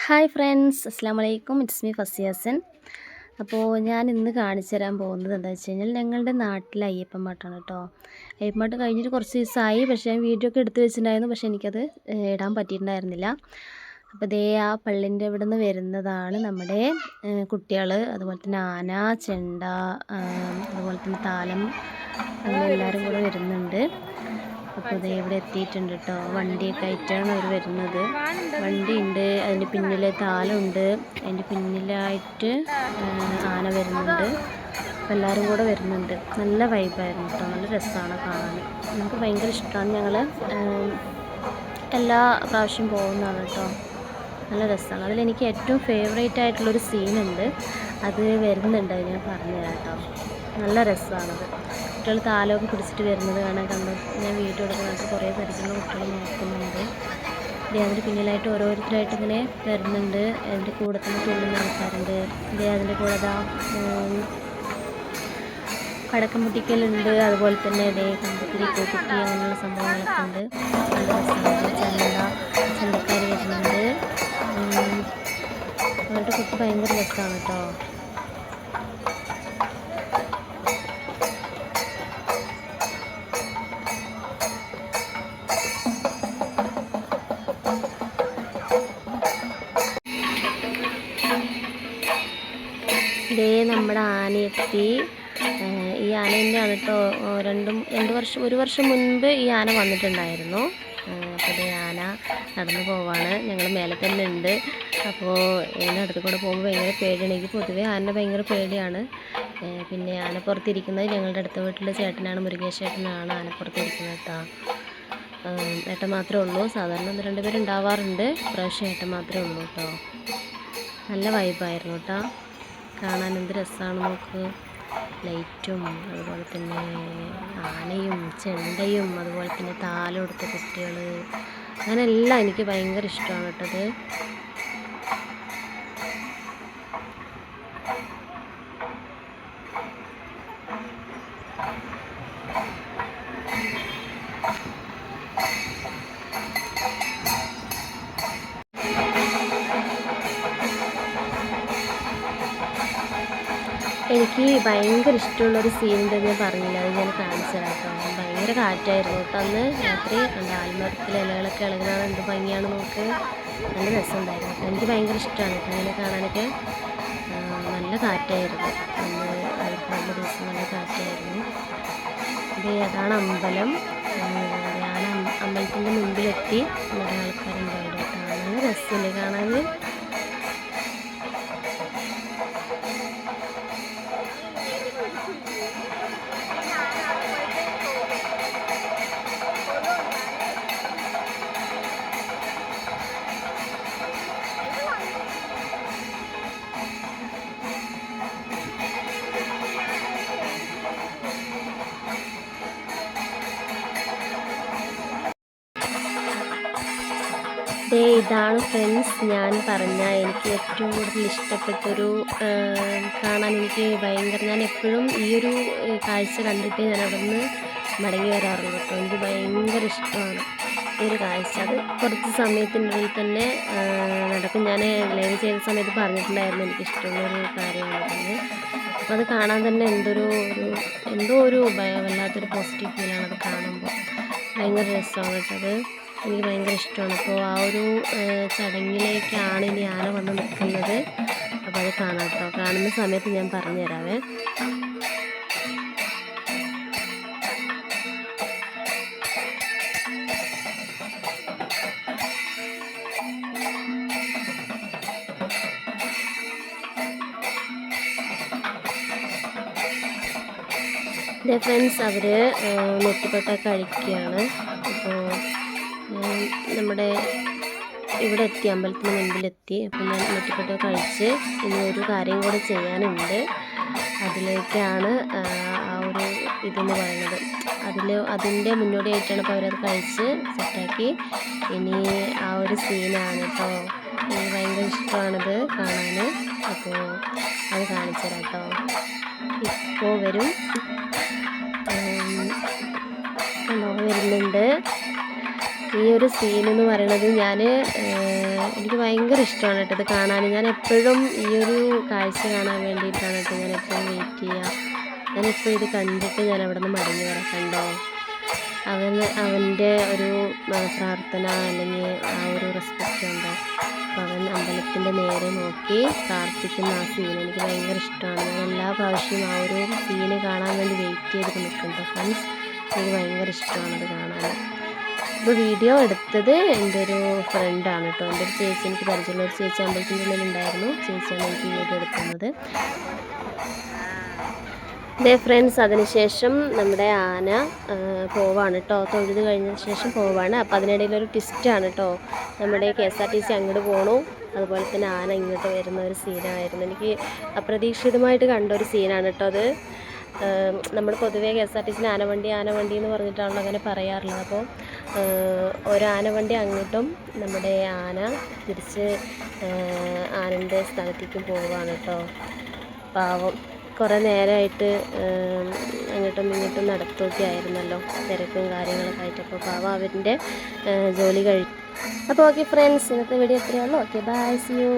Hi friends, അസ്സാം വലൈക്കും. It's me ഫസിയാസൻ. അപ്പോൾ ഞാൻ ഇന്ന് കാണിച്ചു തരാൻ പോകുന്നത് എന്താ വെച്ച് കഴിഞ്ഞാൽ ഞങ്ങളുടെ നാട്ടിലെ അയ്യപ്പൻമാട്ടാണ് കേട്ടോ. അയ്യപ്പൻമാട്ട് കഴിഞ്ഞിട്ട് കുറച്ച് ദിവസമായി, പക്ഷേ ഞാൻ വീഡിയോ ഒക്കെ എടുത്ത് വെച്ചിട്ടുണ്ടായിരുന്നു, പക്ഷേ എനിക്കത് ഇടാൻ പറ്റിയിട്ടുണ്ടായിരുന്നില്ല. അപ്പോൾ ദേ ആ പള്ളിൻ്റെ ഇവിടെ നിന്ന് വരുന്നതാണ് നമ്മുടെ കുട്ടികൾ, അതുപോലെ തന്നെ ആന, ചെണ്ട, അതുപോലെ തന്നെ താലം, അങ്ങനെ എല്ലാവരും കൂടെ വരുന്നുണ്ട്. അപ്പോൾ ദേ ഇവിടെ എത്തിയിട്ടുണ്ട് കേട്ടോ. വണ്ടിയൊക്കെ ആയിട്ടാണ് അവർ വരുന്നത്. വണ്ടിയുണ്ട്, അതിൻ്റെ പിന്നിൽ താലമുണ്ട്, അതിൻ്റെ പിന്നിലായിട്ട് ആന വരുന്നുണ്ട്. അപ്പോൾ എല്ലാവരും കൂടെ വരുന്നുണ്ട്. നല്ല വൈബായിരുന്നു കേട്ടോ, നല്ല രസമാണ് കാണാൻ. നമുക്ക് ഭയങ്കര ഇഷ്ടമാണ്. ഞങ്ങൾ എല്ലാ പ്രാവശ്യം പോകുന്നതാണ് കേട്ടോ. നല്ല രസമാണ്. അതിലെനിക്ക് ഏറ്റവും ഫേവറേറ്റ് ആയിട്ടുള്ളൊരു സീനുണ്ട്, അത് വരുന്നുണ്ട്, അത് ഞാൻ പറഞ്ഞുതരാം കേട്ടോ. നല്ല രസമാണത്. കുട്ടികൾ താലമൊക്കെ പിടിച്ചിട്ട് വരുന്നത് കാണാൻ കണ്ടു. ഞാൻ വീഡിയോ എടുക്കുന്നത് കുറേ പരിചയമുള്ള കുട്ടികൾ നോക്കുന്നുണ്ട്. അതിൻ്റെ പിന്നിലായിട്ട് ഓരോരുത്തരായിട്ട് ഇങ്ങനെ വരുന്നുണ്ട്. അതിൻ്റെ കൂടെ തന്നെ തുള്ളുന്ന ആൾക്കാരുണ്ട്. അതിൻ്റെ കൂടെ പടക്കം പൊട്ടിക്കലുണ്ട്, അതുപോലെ തന്നെ കമ്പത്തിരി പൂക്കുട്ടി അങ്ങനെയുള്ള സംഭവങ്ങളൊക്കെ ഉണ്ട്. നല്ല രസമാണ്. ചെണ്ടക്കാർ വരുന്നുണ്ട്. അവരുടെ കുട്ടി ഭയങ്കര രസമാണ് കേട്ടോ. നമ്മുടെ ആനയെത്തി. ഈ ആന തന്നെയാണ് കേട്ടോ. ഒരു വർഷം മുൻപ് ഈ ആന വന്നിട്ടുണ്ടായിരുന്നു. അപ്പോൾ ഈ ആന നടന്നു പോവാണ്. ഞങ്ങൾ മേലെ തന്നെ ഉണ്ട്. അപ്പോൾ ഇതിൻ്റെ അടുത്ത് കൂടെ പോകുമ്പോൾ ഭയങ്കര പേടിയാണ്. എനിക്ക് പൊതുവേ ആന ഭയങ്കര പേടിയാണ്. പിന്നെ ആനപ്പുറത്തിരിക്കുന്നത് ഞങ്ങളുടെ അടുത്ത വീട്ടിലെ ചേട്ടനാണ്, മുരുകേശ് ചേട്ടനാണ് ആനപ്പുറത്തിരിക്കുന്നത് കേട്ടോ. ഏട്ടൻ മാത്രമേ ഉള്ളൂ. സാധാരണ 1-2 പേര് ഉണ്ടാവാറുണ്ട്. ഇപ്രാവശ്യം ഏട്ടൻ മാത്രമേ ഉള്ളൂ കേട്ടോ. നല്ല വൈബായിരുന്നു കേട്ടോ. കാണാൻ എന്ത് രസമാണ് നോക്ക്. ലൈറ്റും അതുപോലെ തന്നെ ആനയും ചെണ്ടയും അതുപോലെ തന്നെ താലം എടുത്ത കുട്ടികൾ, അങ്ങനെ എല്ലാം എനിക്ക് ഭയങ്കര ഇഷ്ടമാണ് കേട്ടത്. എനിക്ക് ഭയങ്കര ഇഷ്ടമുള്ളൊരു സീനുണ്ട്, ഞാൻ പറഞ്ഞില്ല, അത് ഞാൻ കാണിച്ചു തരാം കേട്ടോ. ഭയങ്കര കാറ്റായിരുന്നു കേട്ടോ അന്ന് രാത്രി. എൻ്റെ ആൽമരത്തിലെ ഇലകളൊക്കെ ഇളകുന്നത് എന്ത് ഭംഗിയാണ് നോക്ക്. നല്ല രസമുണ്ടായിരുന്നു. എനിക്ക് ഭയങ്കര ഇഷ്ടമാണ് കേട്ടോ അങ്ങനെ കാണാനൊക്കെ. നല്ല കാറ്റായിരുന്നു അന്ന്. നല്ല ദിവസം നല്ല കാറ്റായിരുന്നു. അതാണ് അമ്പലം. ഞാൻ അമ്പലത്തിൻ്റെ മുമ്പിലെത്തി. കുറേ ആൾക്കാരുണ്ട് അവിടെ കേട്ടോ. നല്ല രസമില്ലേ കാണാൻ. ഇതാണ് ഫ്രണ്ട്സ് ഞാൻ പറഞ്ഞ എനിക്ക് ഏറ്റവും കൂടുതൽ ഇഷ്ടപ്പെട്ടൊരു, കാണാൻ എനിക്ക് ഞാൻ എപ്പോഴും ഈ ഒരു കാഴ്ച കണ്ടിട്ട് ഞാൻ അവിടെ നിന്ന് മടങ്ങി വരാറുള്ളൂ കേട്ടോ. എനിക്ക് ഭയങ്കര ഇഷ്ടമാണ് ഈ ഒരു കാഴ്ച. അത് കുറച്ച് സമയത്തിനുള്ളിൽ തന്നെ നടക്കും. ഞാൻ ലൈവ് ചെയ്ത സമയത്ത് പറഞ്ഞിട്ടുണ്ടായിരുന്നു എനിക്കിഷ്ടമുള്ളൊരു കാര്യമാണെന്ന്. അപ്പോൾ അത് കാണാൻ തന്നെ എന്തോ ഒരു വല്ലാത്തൊരു പോസിറ്റീവ് ഫീലാണ് അത് കാണുമ്പോൾ. ഭയങ്കര രസമാണ് കേട്ടത്. എനിക്ക് ഭയങ്കര ഇഷ്ടമാണ്. അപ്പോൾ ആ ഒരു ചടങ്ങിലേക്കാണ് ഇനി ആന വന്ന് നിൽക്കുന്നത്. അപ്പോൾ അത് കാണാം കേട്ടോ. കാണുന്ന സമയത്ത് ഞാൻ പറഞ്ഞു തരാവേ. ഫ്രണ്ട്സ് അവർ നെറ്റിപ്പട്ട കഴിക്കുകയാണ്. അപ്പോൾ നമ്മുടെ ഇവിടെ എത്തി, അമ്പലത്തിന് മുൻപിലെത്തി. അപ്പോൾ ഞാൻ നെറ്റിപ്പട്ട കഴിച്ച് ഇനി ഒരു കാര്യം കൂടെ ചെയ്യാനുണ്ട്. അതിലേക്കാണ് ആ ഒരു ഇതെന്ന് പറയുന്നത്. അതിൻ്റെ മുന്നോടിയായിട്ടാണ് ഇപ്പോൾ അവരത് കഴിച്ച് സെറ്റാക്കി. ഇനി ആ ഒരു സീനാണ് കേട്ടോ. എനിക്ക് ഭയങ്കര ഇഷ്ടമാണത് കാണാൻ. അപ്പോൾ അത് കാണിച്ചു തരാം കേട്ടോ. ഇപ്പോൾ വരും, വരുന്നുണ്ട്. ഈ ഒരു സീൻ എന്ന് പറയുന്നത് ഞാൻ എനിക്ക് ഭയങ്കര ഇഷ്ടമാണ് കേട്ടോ ഇത് കാണാൻ. ഞാൻ എപ്പോഴും ഈ ഒരു കാഴ്ച കാണാൻ വേണ്ടിയിട്ടാണ് കേട്ടോ ഞാൻ എപ്പോഴും വെയിറ്റ് ചെയ്യുക. ഞാനിപ്പോൾ ഇത് കണ്ടിട്ട് ഞാൻ അവിടെ നിന്ന് മടങ്ങി വരാം. കണ്ടോ, അവൻ്റെ ഒരു പ്രാർത്ഥന അല്ലെങ്കിൽ ആ ഒരു റെസ്പെക്റ്റ് ഉണ്ടോ. അപ്പോൾ അവൻ അമ്പലത്തിൻ്റെ നേരെ നോക്കി പ്രാർത്ഥിക്കുന്ന ആ സീൻ എനിക്ക് ഭയങ്കര ഇഷ്ടമാണ്. ഞാൻ എല്ലാ പ്രാവശ്യവും ആ ഒരു സീന് കാണാൻ വേണ്ടി വെയിറ്റ് ചെയ്ത് നിൽക്കുന്നുണ്ട് ഫ്രണ്ട്സ്. എനിക്ക് ഭയങ്കര ഇഷ്ടമാണ് അത് കാണാൻ. ഇപ്പോൾ വീഡിയോ എടുത്തത് എൻ്റെ ഒരു ഫ്രണ്ടാണ് കേട്ടോ. എൻ്റെ ഒരു ചേച്ചി, എനിക്ക് പരിചയമുള്ള ഒരു ചേച്ചി അമ്പലത്തിൻ്റെ ഉള്ളിലുണ്ടായിരുന്നു. ചേച്ചിയാണ് എനിക്ക് വീഡിയോ എടുക്കുന്നത്. ഇതേ ഫ്രണ്ട്സ്, അതിനുശേഷം നമ്മുടെ ആന പോവാണ് കേട്ടോ. തൊഴുത് കഴിഞ്ഞ ശേഷം പോവാണ്. അപ്പോൾ അതിനിടയിലൊരു ട്വിസ്റ്റാണ് കേട്ടോ. നമ്മുടെ KSRTC അങ്ങോട്ട് പോകണു, അതുപോലെ തന്നെ ആന ഇങ്ങോട്ട് വരുന്ന ഒരു സീനായിരുന്നു. എനിക്ക് അപ്രതീക്ഷിതമായിട്ട് കണ്ടൊരു സീനാണ് കേട്ടോ അത്. നമ്മൾ പൊതുവേ KSRTC ആനവണ്ടി എന്ന് പറഞ്ഞിട്ടാണല്ലോ അങ്ങനെ പറയാറുള്ളത്. അപ്പോൾ ഒരു ആനവണ്ടി അങ്ങോട്ടും നമ്മുടെ ആന തിരിച്ച് ആനൻ്റെ സ്ഥലത്തേക്കും പോവുകയാണ് കേട്ടോ. പാവം കുറേ നേരമായിട്ട് അങ്ങോട്ടും ഇങ്ങോട്ടും നടത്തുകയൊക്കെ ആയിരുന്നല്ലോ, തിരക്കും കാര്യങ്ങളൊക്കെ ആയിട്ട്. അപ്പോൾ പാവം അവൻ്റെ ജോലി കഴിയും. അപ്പോൾ ഓക്കെ ഫ്രണ്ട്സ്, ഇന്നത്തെ വീഡിയോ എത്രയേ ഉള്ളൂ. Okay, bye, see U.